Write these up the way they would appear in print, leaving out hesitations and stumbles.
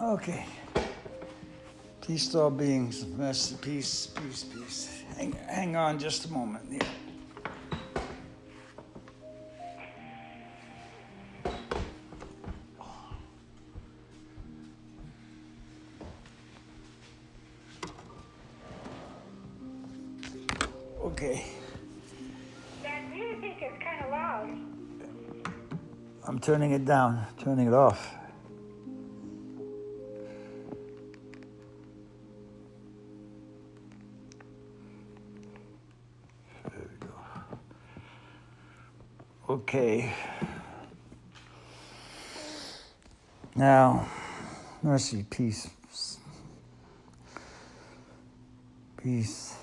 Okay. Peace to all beings. Mercy, peace, peace, peace. Hang on just a moment. Yeah. Okay. That music is kind of loud. I'm turning it down, turning it off. There we go. Okay. Now, mercy, peace. Peace.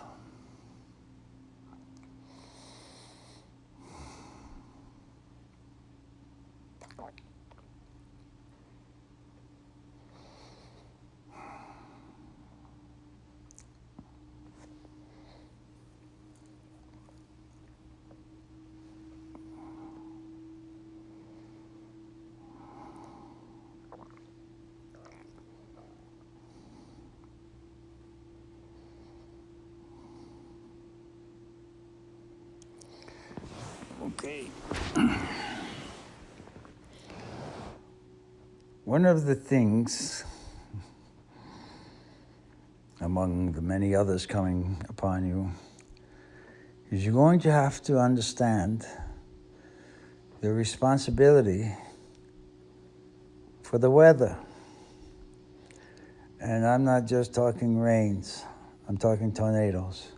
Okay. One of the things, among the many others coming upon you, is you're going to have to understand the responsibility for the weather. And I'm not just talking rains, I'm talking tornadoes.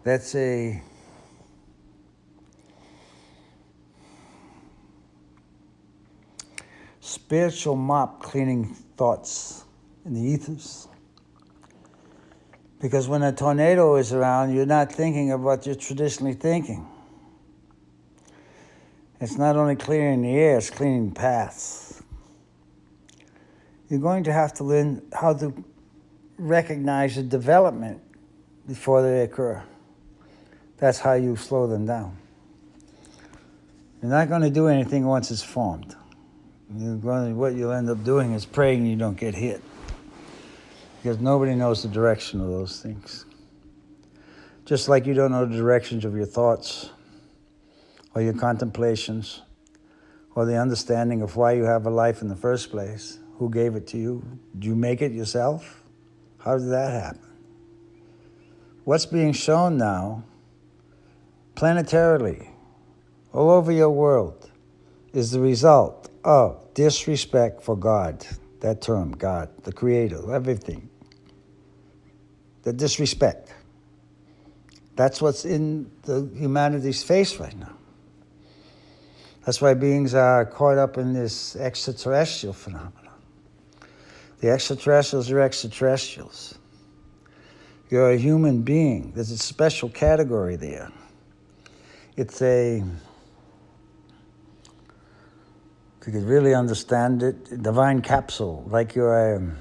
That's a spiritual mop cleaning thoughts in the ethers. Because when a tornado is around, you're not thinking of what you're traditionally thinking. It's not only clearing the air, it's cleaning paths. You're going to have to learn how to recognize the development before they occur. That's how you slow them down. You're not going to do anything once it's formed. What you'll end up doing is praying you don't get hit. Because nobody knows the direction of those things. Just like you don't know the directions of your thoughts, or your contemplations, or the understanding of why you have a life in the first place. Who gave it to you? Did you make it yourself? How did that happen? What's being shown now, planetarily, all over your world, is the result of disrespect for God. That term, God, the creator, everything. The disrespect. That's what's in the humanity's face right now. That's why beings are caught up in this extraterrestrial phenomenon. The extraterrestrials are extraterrestrials. You're a human being. There's a special category there. It's a, if you could really understand it, a divine capsule, like you're a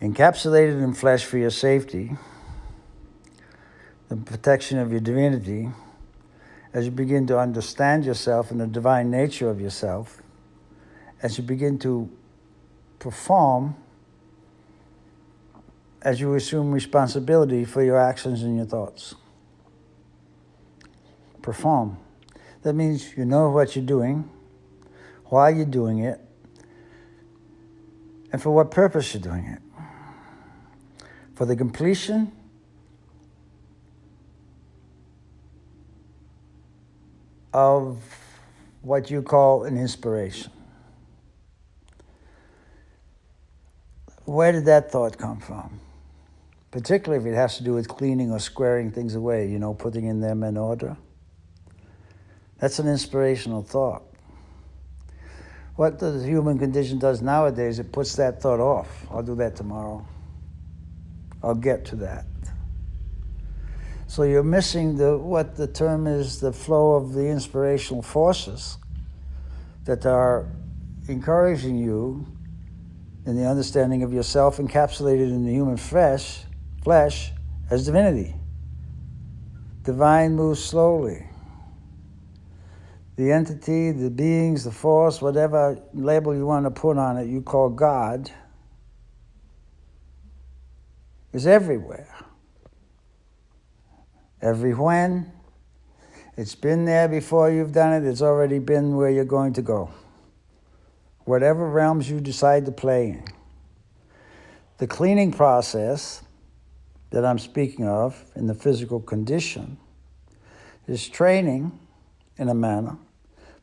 encapsulated in flesh for your safety, the protection of your divinity. As you begin to understand yourself and the divine nature of yourself, as you begin to perform, as you assume responsibility for your actions and your thoughts. Perform. That means you know what you're doing, why you're doing it, and for what purpose you're doing it. For the completion of what you call an inspiration. Where did that thought come from? Particularly if it has to do with cleaning or squaring things away, putting them in order. That's an inspirational thought. What the human condition does nowadays, it puts that thought off. I'll do that tomorrow. I'll get to that. So you're missing what the term is, the flow of the inspirational forces that are encouraging you in the understanding of yourself encapsulated in the human flesh as divinity. Divine moves slowly. The entity, the beings, the force, whatever label you want to put on it, you call God, is everywhere. Every when. It's been there before you've done it. It's already been where you're going to go. Whatever realms you decide to play in. The cleaning process that I'm speaking of in the physical condition is training in a manner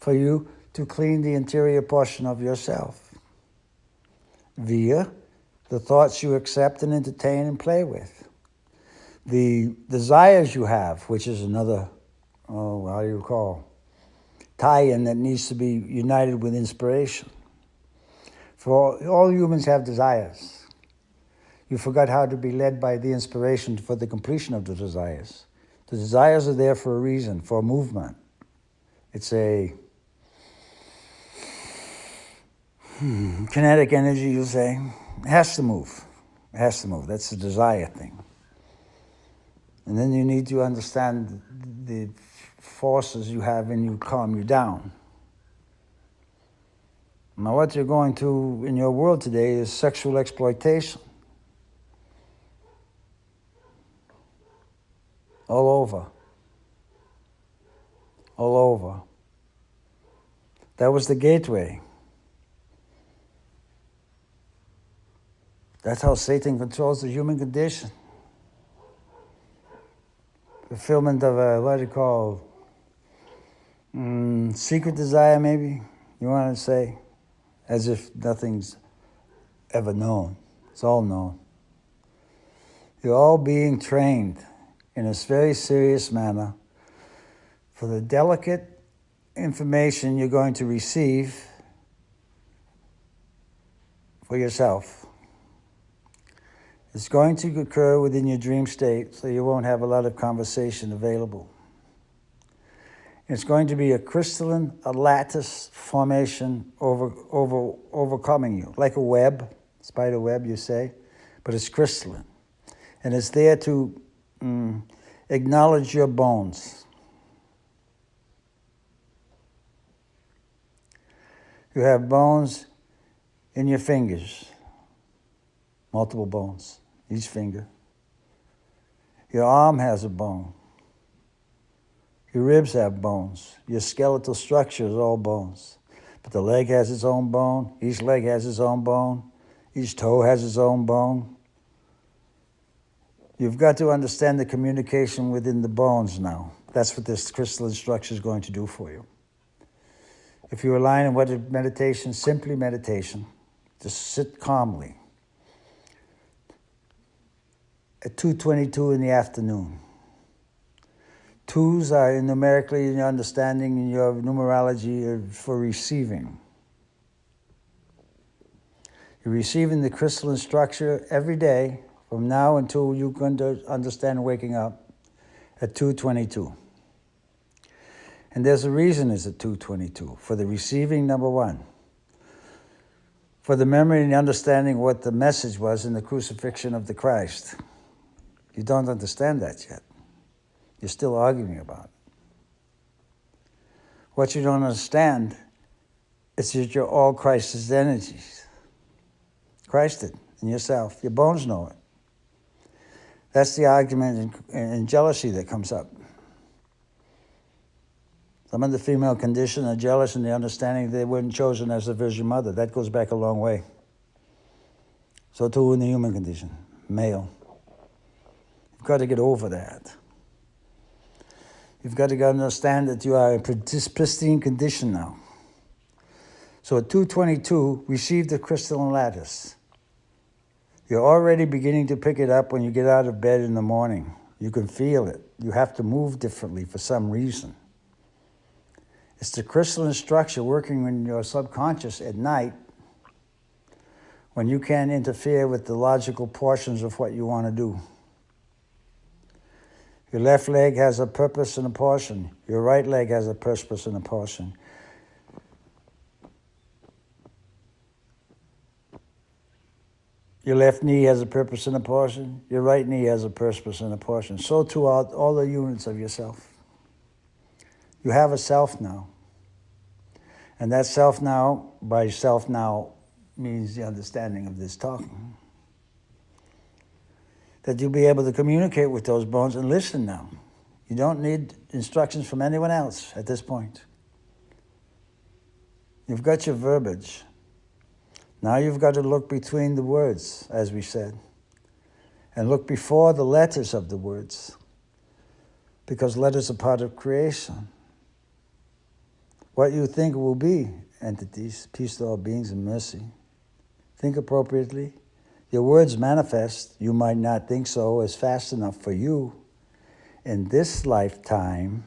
for you to clean the interior portion of yourself via the thoughts you accept and entertain and play with. The desires you have, which is another, how do you call, tie-in that needs to be united with inspiration. For all humans have desires. You forgot how to be led by the inspiration for the completion of the desires. The desires are there for a reason, for a movement. It's a kinetic energy, you say. It has to move. It has to move. That's the desire thing. And then you need to understand the forces you have in you calm you down. Now what you're going through in your world today is sexual exploitation. All over. All over. That was the gateway. That's how Satan controls the human condition. Fulfillment of a, what do you call, secret desire maybe, you want to say, as if nothing's ever known. It's all known. You're all being trained in a very serious manner for the delicate information you're going to receive for yourself. It's going to occur within your dream state, so you won't have a lot of conversation available. It's going to be a crystalline, a lattice formation overcoming you, like a web, spider web, you say, but it's crystalline. And it's there to acknowledge your bones. You have bones in your fingers, multiple bones, each finger. Your arm has a bone. Your ribs have bones. Your skeletal structure is all bones. But the leg has its own bone. Each leg has its own bone. Each toe has its own bone. You've got to understand the communication within the bones now. That's what this crystalline structure is going to do for you. If you align in what is meditation, simply meditation, just sit calmly at 2:22 in the afternoon. Twos are numerically in your understanding, in your numerology for receiving. You're receiving the crystalline structure every day from now until you can understand waking up at 2:22. And there's a reason it's at 2:22. For the receiving, number one. For the memory and understanding what the message was in the crucifixion of the Christ. You don't understand that yet. You're still arguing about it. What you don't understand is that you're all Christ's energies. Christ did in yourself. Your bones know it. That's the argument and jealousy that comes up. Some of the female condition are jealous in the understanding they weren't chosen as a Virgin Mother. That goes back a long way. So too in the human condition, male. You've got to get over that. You've got to understand that you are in pristine condition now. So at 2:22, receive the crystalline lattice. You're already beginning to pick it up when you get out of bed in the morning. You can feel it. You have to move differently for some reason. It's the crystalline structure working in your subconscious at night when you can't interfere with the logical portions of what you want to do. Your left leg has a purpose and a portion. Your right leg has a purpose and a portion. Your left knee has a purpose and a portion. Your right knee has a purpose and a portion. So throughout all the units of yourself. You have a self now. And that self now, by self now, means the understanding of this talking. That you'll be able to communicate with those bones and listen now. You don't need instructions from anyone else at this point. You've got your verbiage. Now you've got to look between the words, as we said, and look before the letters of the words, because letters are part of creation. What you think will be entities, peace to all beings and mercy. Think appropriately. Your words manifest. You might not think so as fast enough for you in this lifetime,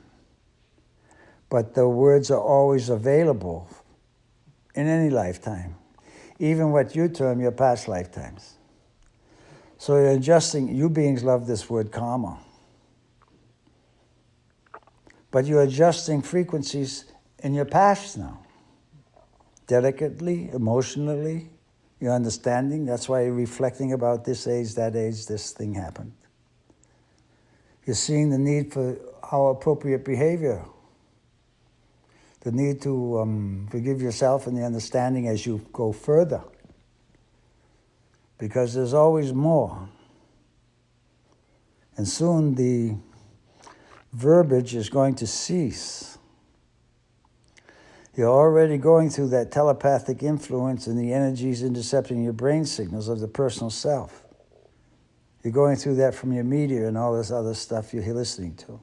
but the words are always available in any lifetime, even what you term your past lifetimes. So you're adjusting. You beings love this word karma, but you're adjusting frequencies in your past now, delicately, emotionally. You're understanding. That's why you're reflecting about this age, that age, this thing happened. You're seeing the need for our appropriate behavior, the need to forgive yourself and the understanding as you go further, because there's always more. And soon the verbiage is going to cease. You're already going through that telepathic influence and the energies intercepting your brain signals of the personal self. You're going through that from your media and all this other stuff you're listening to.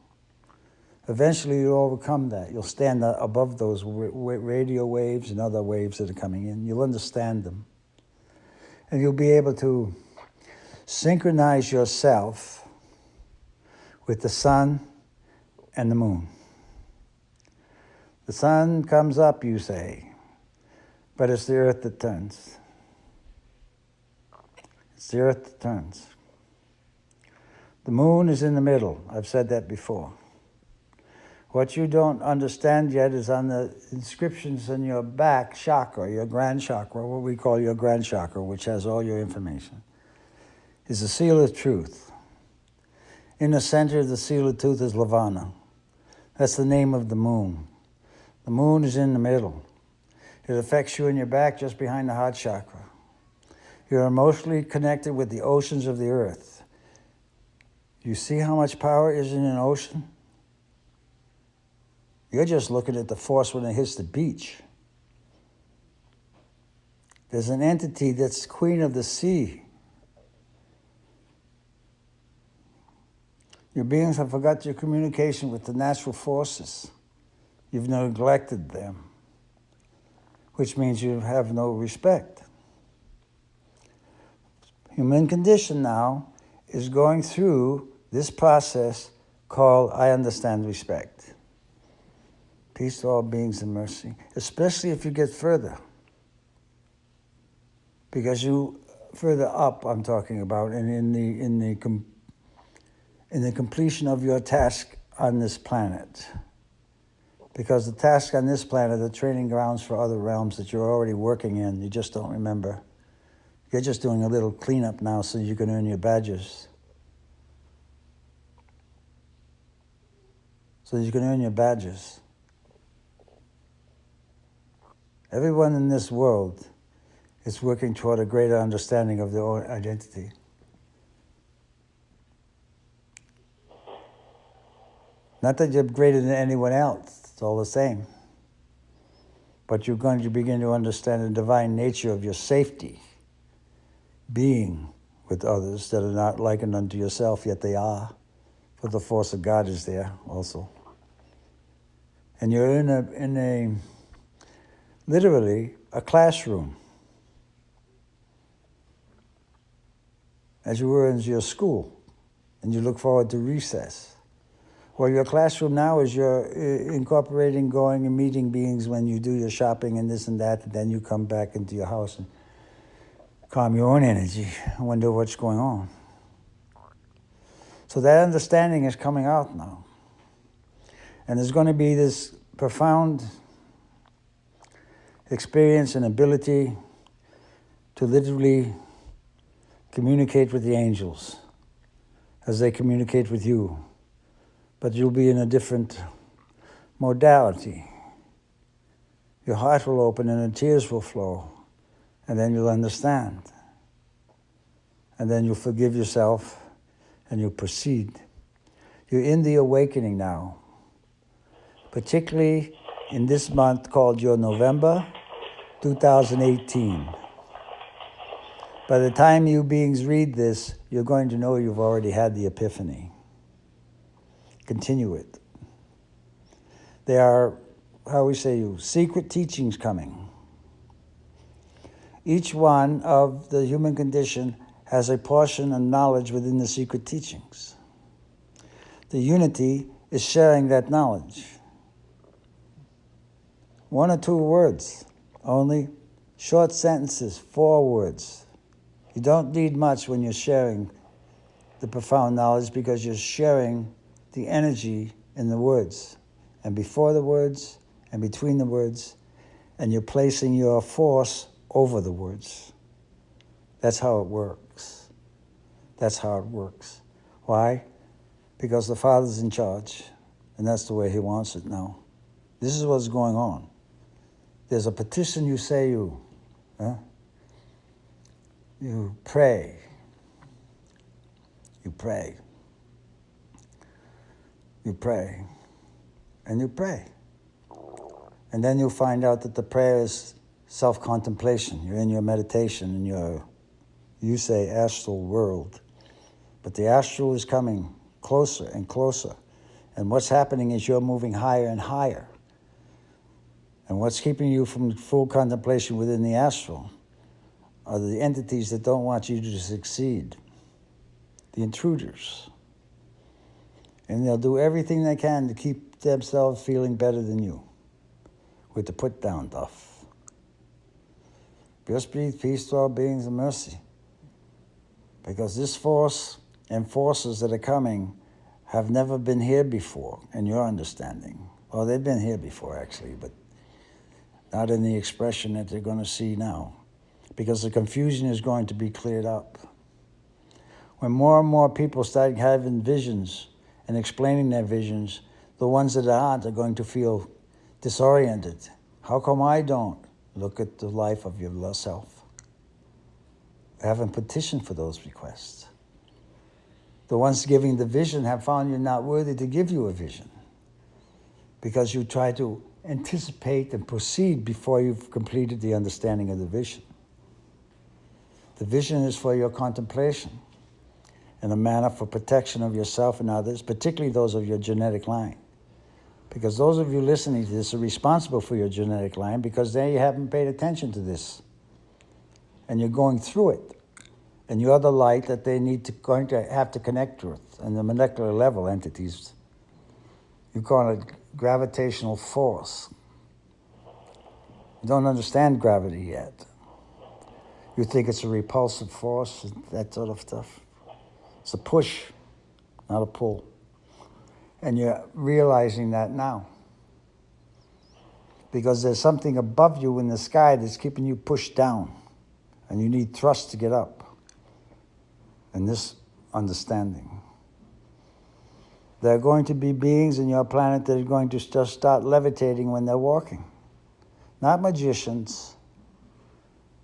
Eventually you'll overcome that. You'll stand above those radio waves and other waves that are coming in. You'll understand them. And you'll be able to synchronize yourself with the sun and the moon. The sun comes up, you say, but it's the earth that turns. It's the earth that turns. The moon is in the middle. I've said that before. What you don't understand yet is on the inscriptions in your back chakra, your grand chakra, what we call your grand chakra, which has all your information, is the seal of truth. In the center of the seal of truth is Lavana. That's the name of the moon. The moon is in the middle. It affects you in your back just behind the heart chakra. You're emotionally connected with the oceans of the earth. You see how much power is in an ocean? You're just looking at the force when it hits the beach. There's an entity that's queen of the sea. Your beings have forgot your communication with the natural forces. You've neglected them, which means you have no respect. Human condition now is going through this process called I understand respect. Peace to all beings and mercy, especially if you get further. Because you, further up I'm talking about, and in the completion of your task on this planet. Because the task on this planet are training grounds for other realms that you're already working in. You just don't remember. You're just doing a little cleanup now so you can earn your badges. So you can earn your badges. Everyone in this world is working toward a greater understanding of their own identity. Not that you're greater than anyone else. It's all the same. But you're going to begin to understand the divine nature of your safety, being with others that are not likened unto yourself, yet they are. For the force of God is there also. And you're in a literally a classroom. As you were in your school, and you look forward to recess. Well, your classroom now is you're incorporating going and meeting beings when you do your shopping and this and that, and then you come back into your house and calm your own energy and wonder what's going on. So that understanding is coming out now. And there's going to be this profound experience and ability to literally communicate with the angels as they communicate with you. But you'll be in a different modality. Your heart will open and the tears will flow. And then you'll understand. And then you'll forgive yourself and you'll proceed. You're in the awakening now. Particularly in this month called your November 2018. By the time you beings read this, you're going to know you've already had the epiphany. Continue it. There are, how we say, secret teachings coming. Each one of the human condition has a portion of knowledge within the secret teachings. The unity is sharing that knowledge. 1 or 2 words, only short sentences, 4 words. You don't need much when you're sharing the profound knowledge because you're sharing the energy in the words, and before the words, and between the words, and you're placing your force over the words. That's how it works. That's how it works. Why? Because the Father's in charge, and that's the way He wants it now. This is what's going on. There's a petition you say you pray. You pray. You pray. And you pray. And then you'll find out that the prayer is self-contemplation. You're in your meditation, in your, you say, astral world. But the astral is coming closer and closer. And what's happening is you're moving higher and higher. And what's keeping you from full contemplation within the astral are the entities that don't want you to succeed, the intruders. And they'll do everything they can to keep themselves feeling better than you with the put-down stuff. Just breathe peace to all beings and mercy. Because this force and forces that are coming have never been here before, in your understanding. Well, they've been here before, actually, but not in the expression that they're going to see now. Because the confusion is going to be cleared up. When more and more people start having visions and explaining their visions, the ones that aren't are going to feel disoriented. How come I don't? Look at the life of your self. I haven't petitioned for those requests. The ones giving the vision have found you're not worthy to give you a vision because you try to anticipate and proceed before you've completed the understanding of the vision. The vision is for your contemplation and a manner for protection of yourself and others, particularly those of your genetic line. Because those of you listening to this are responsible for your genetic line because they haven't paid attention to this. And you're going through it. And you're the light that they going to have to connect with. And the molecular level entities, you call it gravitational force. You don't understand gravity yet. You think it's a repulsive force, that sort of stuff. It's a push, not a pull. And you're realizing that now. Because there's something above you in the sky that's keeping you pushed down. And you need thrust to get up. And this understanding. There are going to be beings in your planet that are going to just start levitating when they're walking. Not magicians.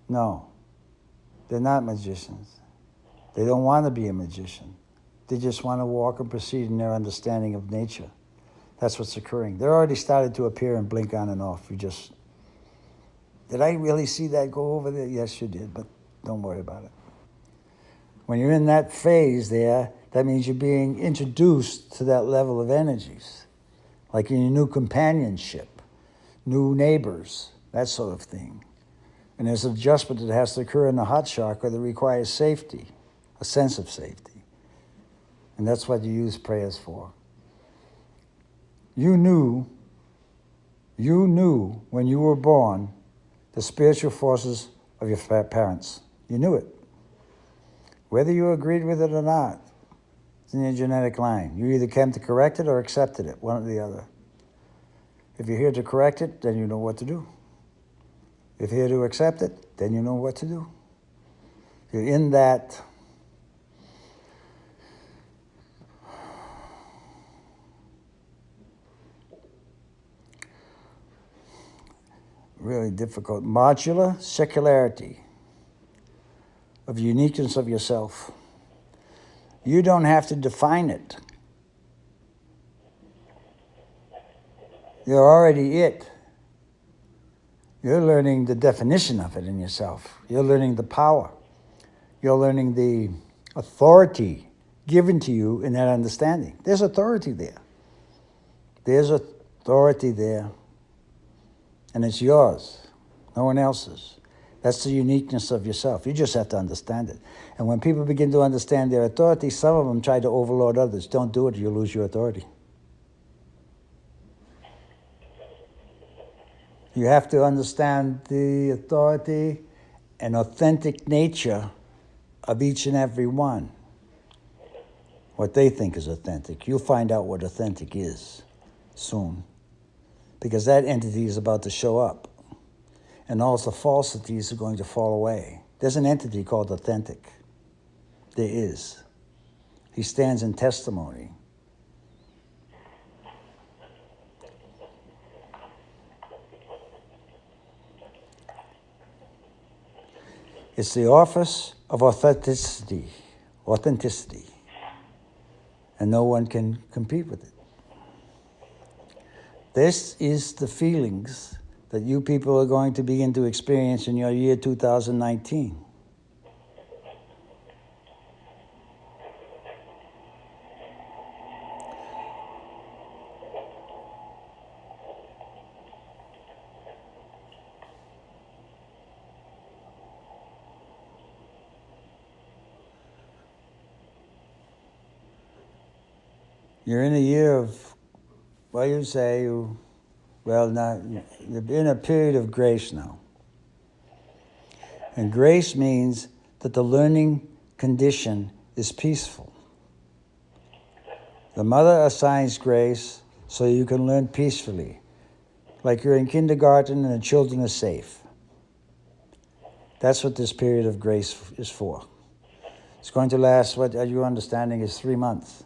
No. They're not magicians. They don't want to be a magician. They just want to walk and proceed in their understanding of nature. That's what's occurring. They're already started to appear and blink on and off. Did I really see that go over there? Yes, you did, but don't worry about it. When you're in that phase there, that means you're being introduced to that level of energies. Like in your new companionship, new neighbors, that sort of thing. And there's an adjustment that has to occur in the heart chakra that requires safety, a sense of safety. And that's what you use prayers for. You knew when you were born the spiritual forces of your parents. You knew it. Whether you agreed with it or not, it's in your genetic line. You either came to correct it or accepted it, one or the other. If you're here to correct it, then you know what to do. If you're here to accept it, then you know what to do. You're in that really difficult. Modular secularity of uniqueness of yourself. You don't have to define it. You're already it. You're learning the definition of it in yourself. You're learning the power. You're learning the authority given to you in that understanding. There's authority there. There's authority there. And it's yours, no one else's. That's the uniqueness of yourself. You just have to understand it. And when people begin to understand their authority, some of them try to overload others. Don't do it, you'll lose your authority. You have to understand the authority and authentic nature of each and every one. What they think is authentic. You'll find out what authentic is soon. Because that entity is about to show up. And all the falsities are going to fall away. There's an entity called authentic. There is. He stands in testimony. It's the office of authenticity. Authenticity. And no one can compete with it. This is the feelings that you people are going to begin to experience in your year 2019. You're in a year of, well, you say, well, not, you're in a period of grace now. And grace means that the learning condition is peaceful. The mother assigns grace so you can learn peacefully, like you're in kindergarten and the children are safe. That's what this period of grace is for. It's going to last, what your understanding is, 3 months.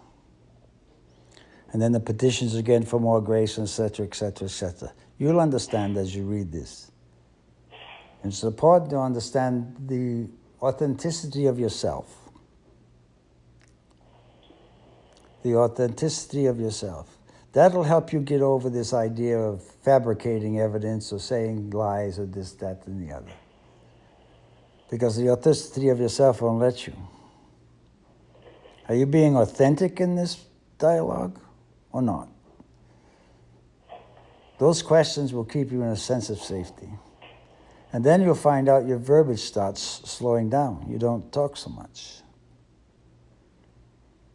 And then the petitions again for more grace, etc., etc., etc. You'll understand as you read this. And it's important to understand the authenticity of yourself. The authenticity of yourself. That'll help you get over this idea of fabricating evidence or saying lies or this, that, and the other. Because the authenticity of yourself won't let you. Are you being authentic in this dialogue or not? Those questions will keep you in a sense of safety. And then you'll find out your verbiage starts slowing down. You don't talk so much.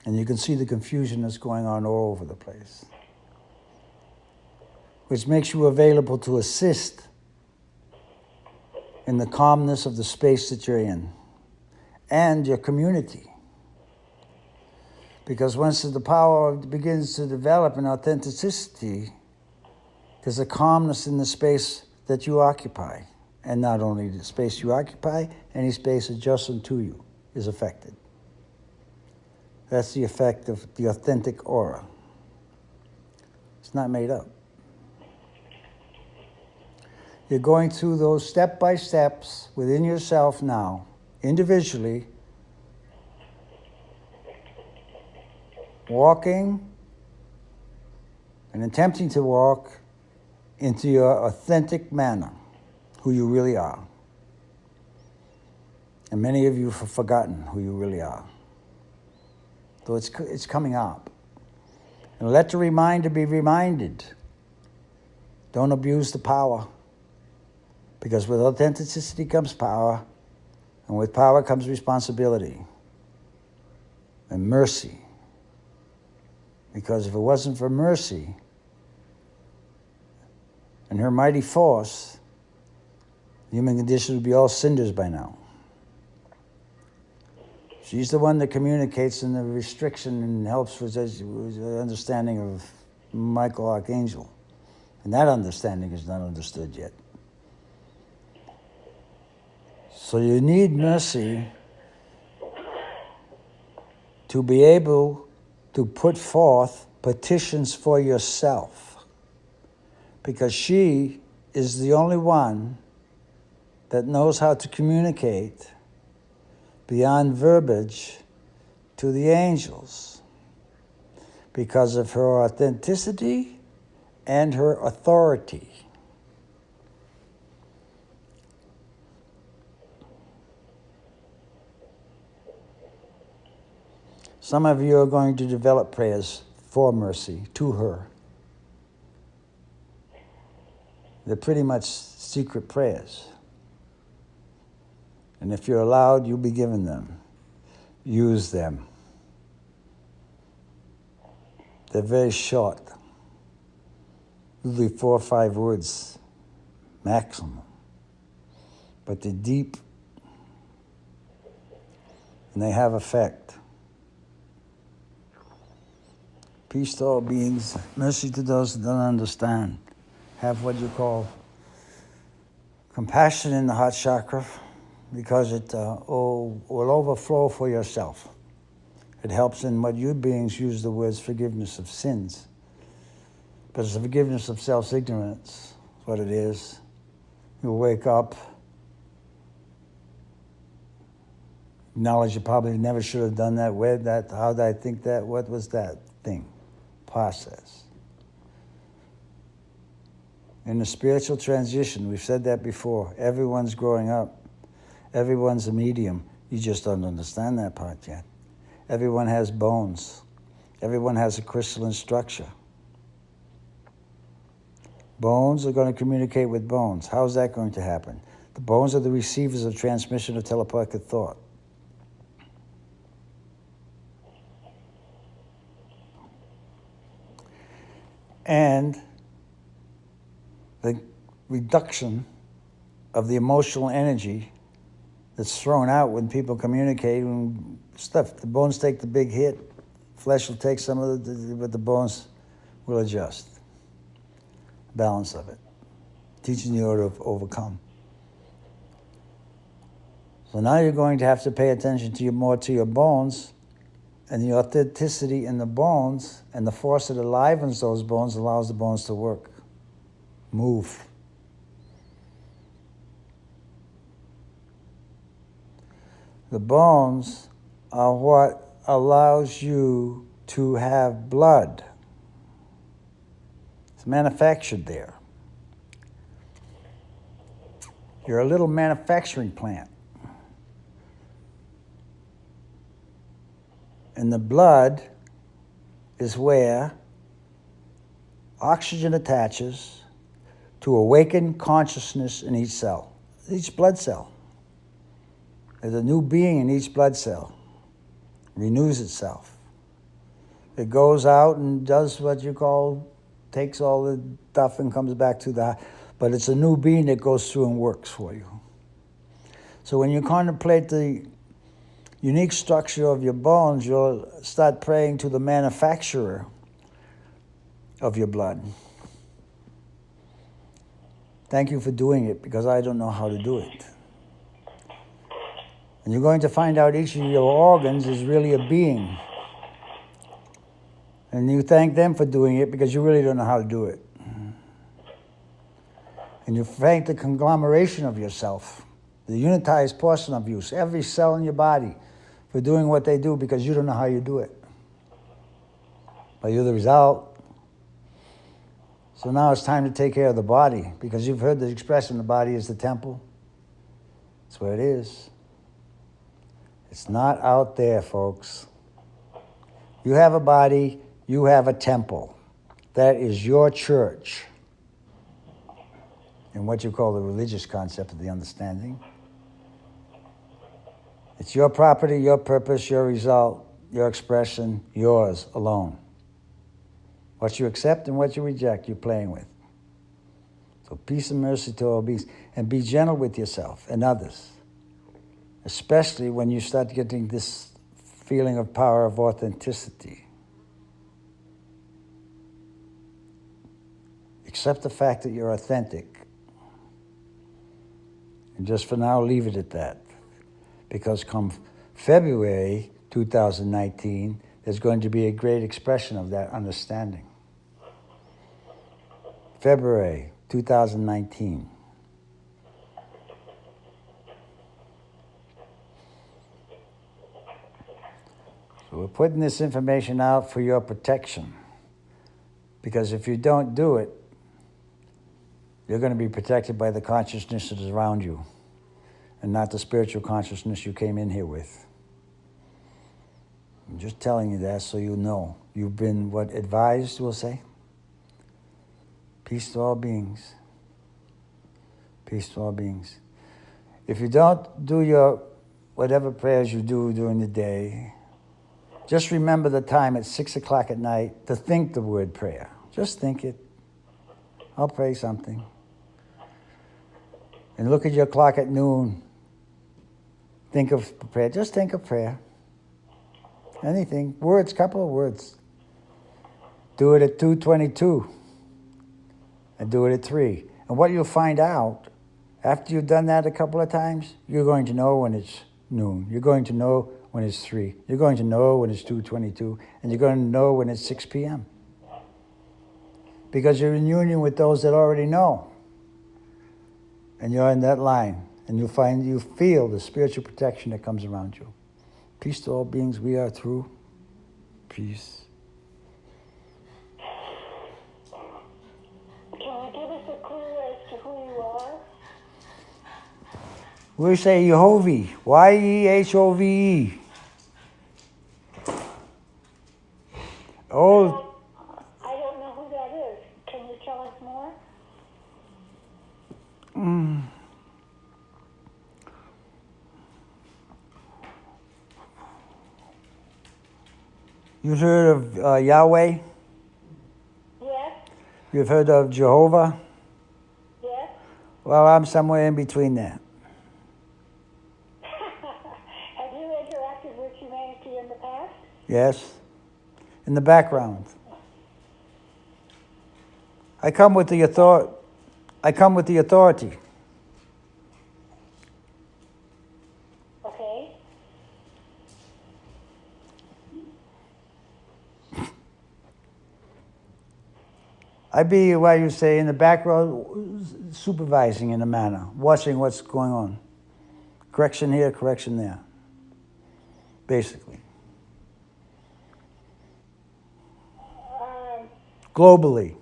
And you can see the confusion that's going on all over the place. Which makes you available to assist in the calmness of the space that you're in and your community. Because once the power begins to develop in authenticity, there's a calmness in the space that you occupy. And not only the space you occupy, any space adjacent to you is affected. That's the effect of the authentic aura. It's not made up. You're going through those step-by-steps within yourself now, individually, walking and attempting to walk into your authentic manner, who you really are. And many of you have forgotten who you really are. So it's coming up. And let the reminder be reminded. Don't abuse the power. Because with authenticity comes power, and with power comes responsibility and mercy. Because if it wasn't for mercy and her mighty force, the human condition would be all cinders by now. She's the one that communicates in the restriction and helps with the understanding of Michael Archangel. And that understanding is not understood yet. So you need mercy to be able to put forth petitions for yourself. Because she is the only one that knows how to communicate beyond verbiage to the angels because of her authenticity and her authority. Some of you are going to develop prayers for mercy to her. They're pretty much secret prayers. And if you're allowed, you'll be given them. Use them. They're very short. Usually 4 or 5 words maximum. But they're deep and they have effect. Peace to all beings, mercy to those who don't understand. Have what you call compassion in the heart chakra because it will overflow for yourself. It helps in what you beings use the words forgiveness of sins. But it's a forgiveness of self-ignorance, what it is. You'll wake up, acknowledge you probably never should have done that, where that, how did I think that, what was that thing, process. In the spiritual transition, we've said that before, everyone's growing up, everyone's a medium, you just don't understand that part yet. Everyone has bones, everyone has a crystalline structure. Bones are going to communicate with bones. How's that going to happen? The bones are the receivers of transmission of telepathic thought. And the reduction of the emotional energy that's thrown out when people communicate and stuff. The bones take the big hit. Flesh will take some of it, but the bones will adjust. Balance of it. Teaching you how to overcome. So now you're going to have to pay attention to more to your bones and the authenticity in the bones and the force that enlivens those bones allows the bones to work, move. The bones are what allows you to have blood. It's manufactured there. You're a little manufacturing plant. And the blood is where oxygen attaches to awaken consciousness in each cell, each blood cell. There's a new being in each blood cell, renews itself. It goes out and does what you call, takes all the stuff and comes back to the, but it's a new being that goes through and works for you. So when you contemplate the unique structure of your bones, you'll start praying to the manufacturer of your blood. Thank you for doing it because I don't know how to do it. And you're going to find out each of your organs is really a being. And you thank them for doing it because you really don't know how to do it. And you thank the conglomeration of yourself, the unitized portion of you, every cell in your body, for doing what they do because you don't know how you do it. But you're the result. So now it's time to take care of the body because you've heard the expression, the body is the temple. That's where it is. It's not out there, folks. You have a body, you have a temple. That is your church. In what you call the religious concept of the understanding. It's your property, your purpose, your result, your expression, yours alone. What you accept and what you reject, you're playing with. So peace and mercy to all beings. And be gentle with yourself and others. Especially when you start getting this feeling of power of authenticity. Accept the fact that you're authentic. And just for now, leave it at that. Because come February 2019, there's going to be a great expression of that understanding. February, 2019. So we're putting this information out for your protection. Because if you don't do it, you're going to be protected by the consciousness that is around you and not the spiritual consciousness you came in here with. I'm just telling you that so you know. You've been, what, advised, we'll say? Peace to all beings. Peace to all beings. If you don't do your whatever prayers you do during the day, just remember the time at 6 o'clock at night to think the word prayer. Just think it. I'll pray something. And look at your clock at noon. Think of prayer. Just think of prayer. Anything. Words, couple of words. Do it at 2:22. And do it at 3. And what you'll find out, after you've done that a couple of times, you're going to know when it's noon. You're going to know when it's 3. You're going to know when it's 2:22. And you're going to know when it's 6 p.m. Because you're in union with those that already know. And you're in that line. And you feel the spiritual protection that comes around you. Peace to all beings. We are through. Peace. Can you give us a clue as to who you are? We say Yehove. Y-E-H-O-V-E. Oh, I don't know who that is. Can you tell us more? you've heard of Yahweh? Yes? You've heard of Jehovah? Yes? Well, I'm somewhere in between that. Have you interacted with humanity in the past? Yes. In the background. I come with the authority. Okay. I be, what you say, in the background, supervising in a manner, watching what's going on. Correction here, correction there. Basically. Globally.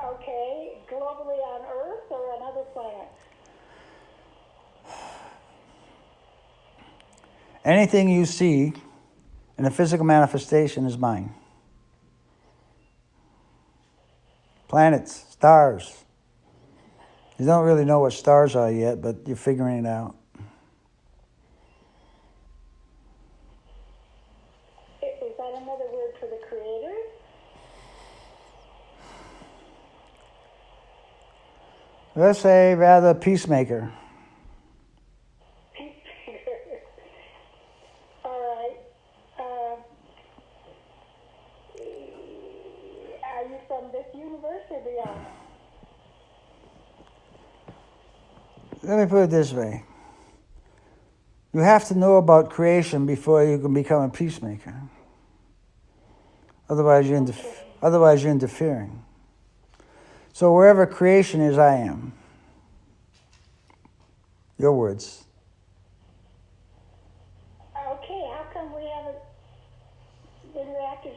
Okay. Globally on Earth or on other planets? Anything you see in a physical manifestation is mine. Planets, stars. You don't really know what stars are yet, but you're figuring it out. Is that another word for the Creator? Let's say rather peacemaker. All right. Are you from this universe or beyond? Let me put it this way. You have to know about creation before you can become a peacemaker. Otherwise, you're interfering. So wherever creation is, I am. Your words. Okay, how come we haven't interacted?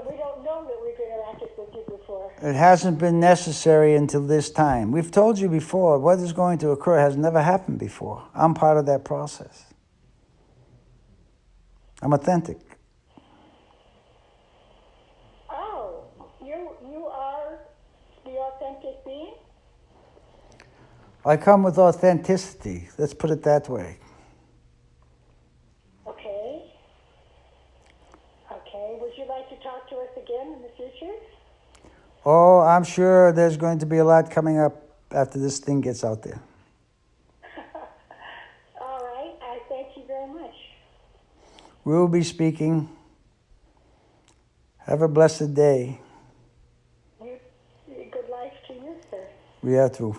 We don't know that we've interacted with you before. It hasn't been necessary until this time. We've told you before, what is going to occur has never happened before. I'm part of that process. I'm authentic. Oh, you are the authentic being? I come with authenticity. Let's put it that way. Okay. Okay, would you like to talk to us again in the future? Oh, I'm sure there's going to be a lot coming up after this thing gets out there. All right, I thank you very much. We'll be speaking. Have a blessed day. Good life to you, sir. We are through.